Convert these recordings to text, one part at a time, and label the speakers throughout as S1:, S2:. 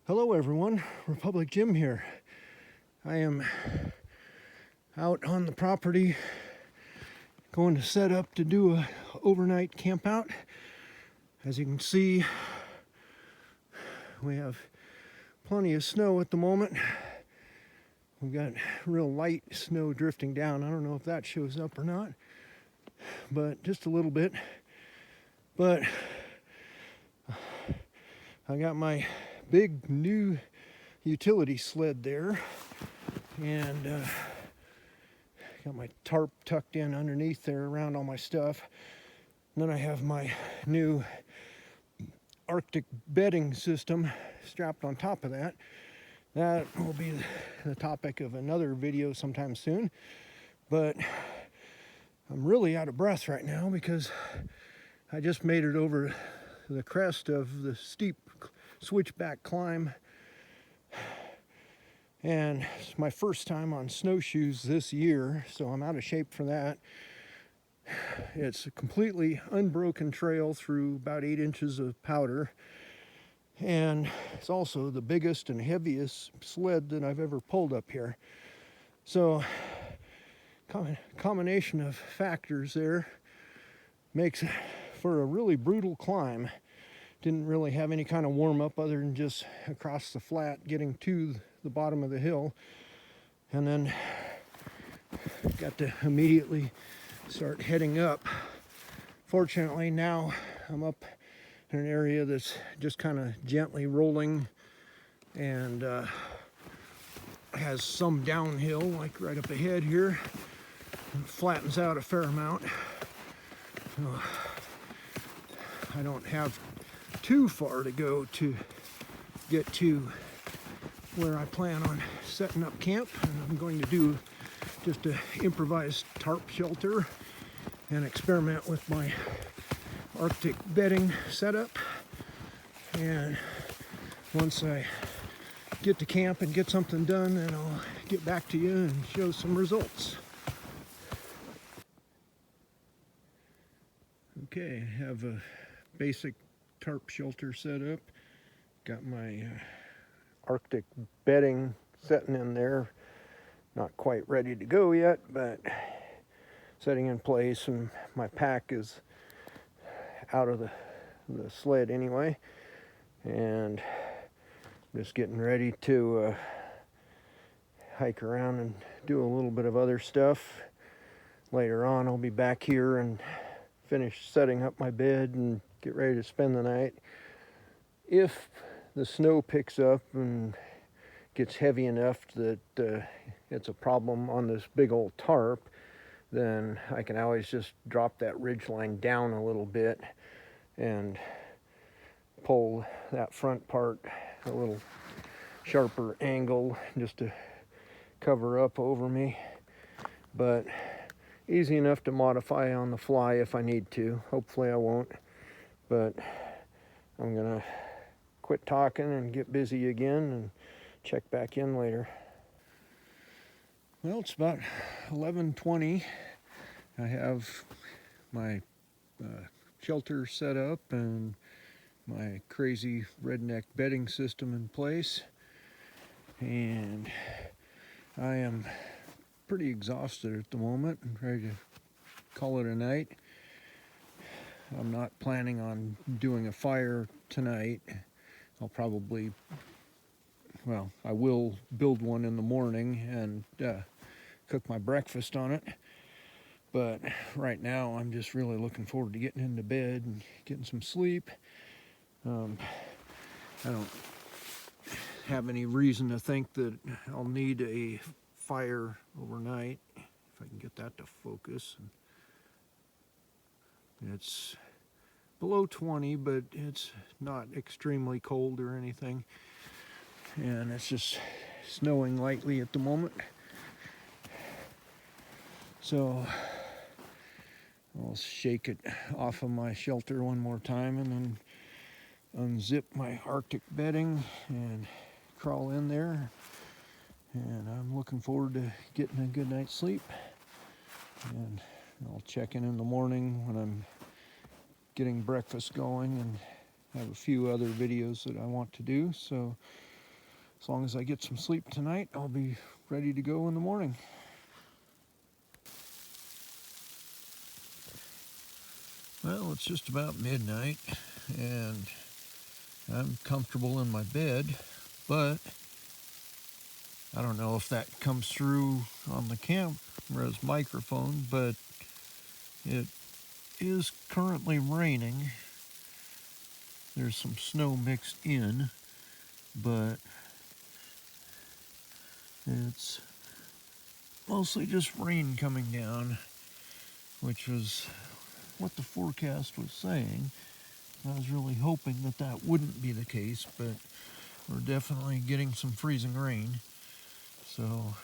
S1: Hello everyone, Republic Jim here. I am out on the property going to set up to do a overnight camp out. As you can see, we have plenty of snow at the moment. We've got real light snow drifting down. I don't know if that shows up or not, but just a little bit. But I got my big new utility sled there, and got my tarp tucked in underneath there around all my stuff. And then I have my new Arctic bedding system strapped on top of that. That will be the topic of another video sometime soon. But I'm really out of breath right now because I just made it over the crest of the steep switchback climb, and it's my first time on snowshoes this year, so I'm out of shape for that. It's a completely unbroken trail through about 8 inches of powder, and it's also the biggest and heaviest sled that I've ever pulled up here. So combination of factors there makes for a really brutal climb. Didn't really have any kind of warm-up other than just across the flat getting to the bottom of the hill, and then got to immediately start heading up. Fortunately, now I'm up in an area that's just kind of gently rolling and has some downhill, like right up ahead here. It flattens out a fair amount. So I don't have too far to go to get to where I plan on setting up camp, and I'm going to do just an improvised tarp shelter and experiment with my Arctic bedding setup. And once I get to camp and get something done, then I'll get back to you and show some results. Okay, I have a basic tarp shelter set up. Got my Arctic bedding setting in there. Not quite ready to go yet, but setting in place, and my pack is out of the sled anyway, and just getting ready to hike around and do a little bit of other stuff. Later on I'll be back here and finish setting up my bed and get ready to spend the night. If the snow picks up and gets heavy enough that it's a problem on this big old tarp, then I can always just drop that ridge line down a little bit and pull that front part a little sharper angle just to cover up over me. But easy enough to modify on the fly if I need to. Hopefully I won't, but I'm gonna quit talking and get busy again and check back in later. Well, it's about 11:20. I have my shelter set up and my crazy redneck bedding system in place, and I am pretty exhausted at the moment and ready to call it a night. I'm not planning on doing a fire tonight. I'll probably, well, I will build one in the morning and cook my breakfast on it. But right now I'm just really looking forward to getting into bed and getting some sleep. I don't have any reason to think that I'll need a fire overnight, if I can get that to focus. It's below 20, but it's not extremely cold or anything, and it's just snowing lightly at the moment. So I'll shake it off of my shelter one more time and then unzip my Arctic bedding and crawl in there. And I'm looking forward to getting a good night's sleep. And I'll check in the morning when I'm getting breakfast going, and have a few other videos that I want to do. So As long as I get some sleep tonight, I'll be ready to go in the morning. Well, it's just about midnight, and I'm comfortable in my bed, but I don't know if that comes through on the camera's microphone, but it is currently raining. There's some snow mixed in, but it's mostly just rain coming down, which was what the forecast was saying. I was really hoping that that wouldn't be the case, but we're definitely getting some freezing rain. So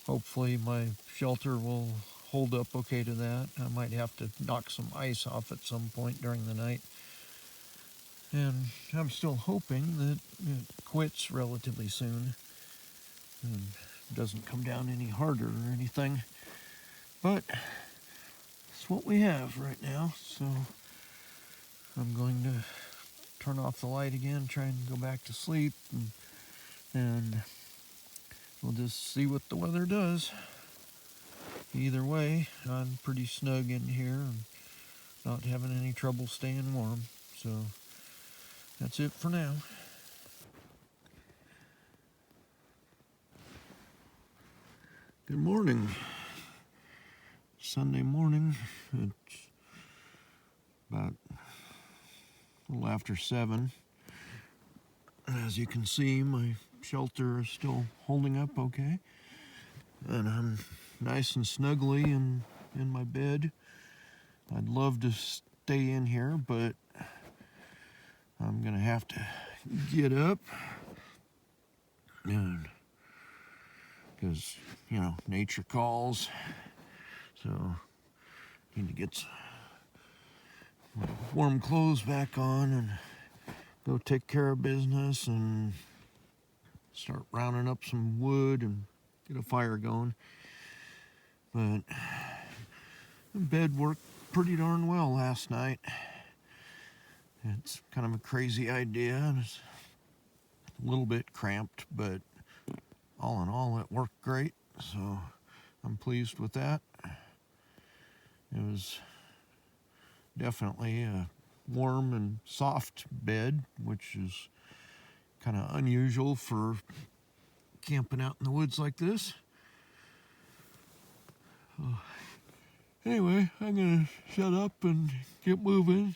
S1: hopefully my shelter will hold up okay to that. I might have to knock some ice off at some point during the night. And I'm still hoping that it quits relatively soon and doesn't come down any harder or anything. But it's what we have right now, so I'm going to turn off the light again, try and go back to sleep, and we'll just see what the weather does. Either way, I'm pretty snug in here and not having any trouble staying warm, so that's it for now. Good morning. Sunday morning. It's about a little after 7. As you can see, my shelter is still holding up okay. And I'm nice and snugly in my bed. I'd love to stay in here, but I'm gonna have to get up, and because nature calls. So need to get some warm clothes back on and go take care of business and start rounding up some wood and get a fire going. But the bed worked pretty darn well last night. It's kind of a crazy idea, and it's a little bit cramped, but all in all, it worked great. So I'm pleased with that. It was definitely a warm and soft bed, which is kind of unusual for camping out in the woods like this. Anyway, I'm gonna shut up and get moving.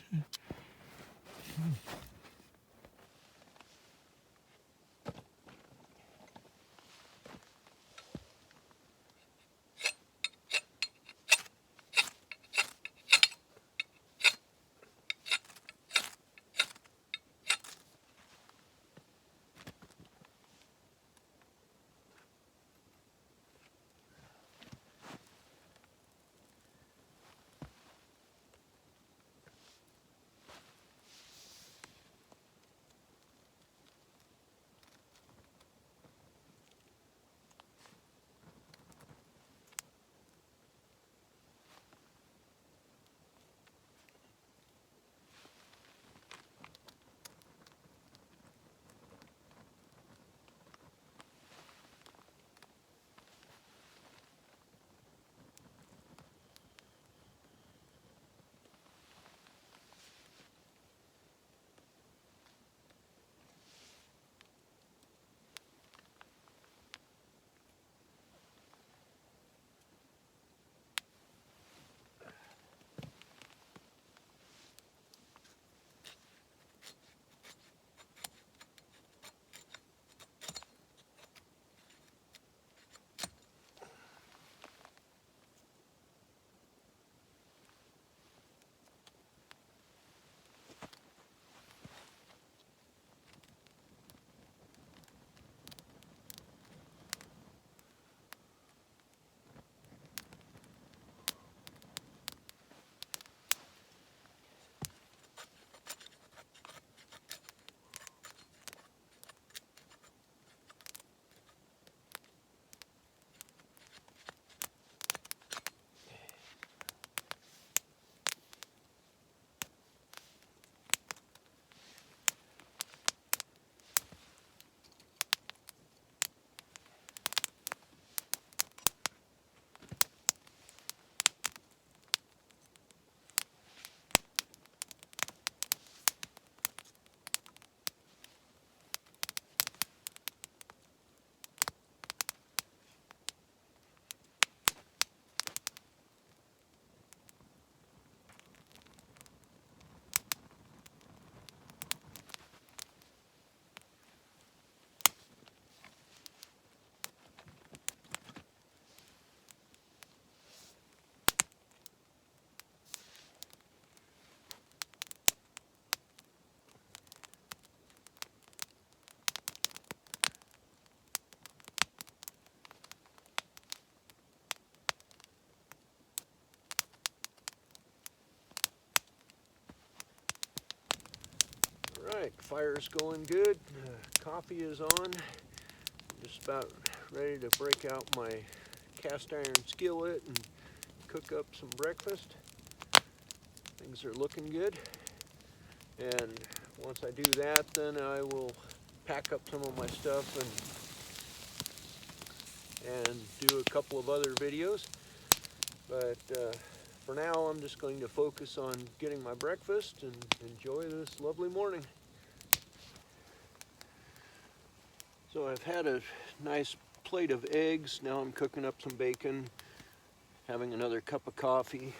S1: Fire's going good. Coffee is on. Just about ready to break out my cast iron skillet and cook up some breakfast. Things are looking good. And once I do that, then I will pack up some of my stuff and do a couple of other videos. But for now, I'm just going to focus on getting my breakfast and enjoy this lovely morning. So I've had a nice plate of eggs. Now I'm cooking up some bacon, having another cup of coffee.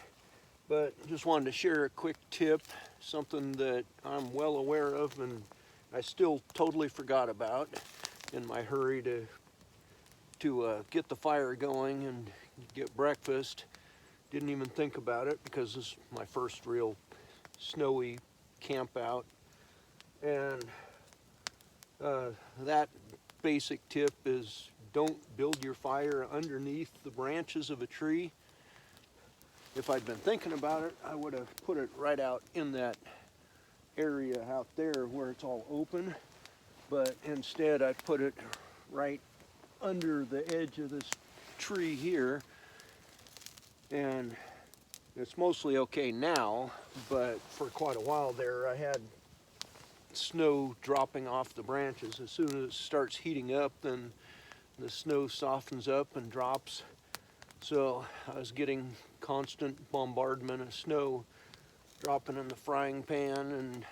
S1: But just wanted to share a quick tip, something that I'm well aware of and I still totally forgot about in my hurry to get the fire going and get breakfast. Didn't even think about it because this is my first real snowy camp out. And that basic tip is don't build your fire underneath the branches of a tree. If I'd been thinking about it, I would have put it right out in that area out there where it's all open. But instead I put it right under the edge of this tree here. And it's mostly okay now, but for quite a while there I had snow dropping off the branches. As soon as it starts heating up, then the snow softens up and drops. So I was getting constant bombardment of snow dropping in the frying pan and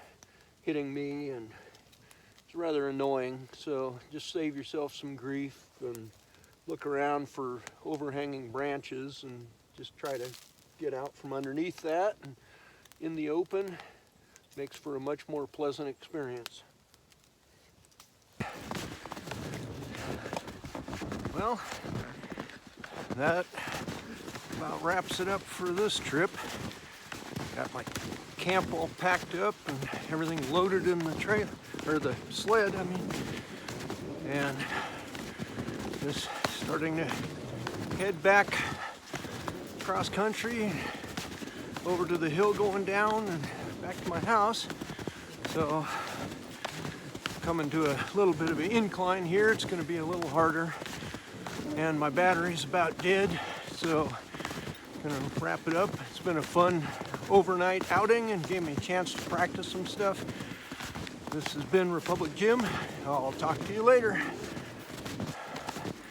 S1: hitting me, and it's rather annoying. So just save yourself some grief and look around for overhanging branches and just try to get out from underneath that and in the open. Makes for a much more pleasant experience. Well, that about wraps it up for this trip. Got my camp all packed up and everything loaded in the trailer, or the sled, I mean. And just starting to head back cross country over to the hill going down and back to my house. So coming to a little bit of an incline here. It's going to be a little harder, and my battery's about dead, so I'm going to wrap it up. It's been a fun overnight outing and gave me a chance to practice some stuff. This has been Republic Jim. I'll talk to you later.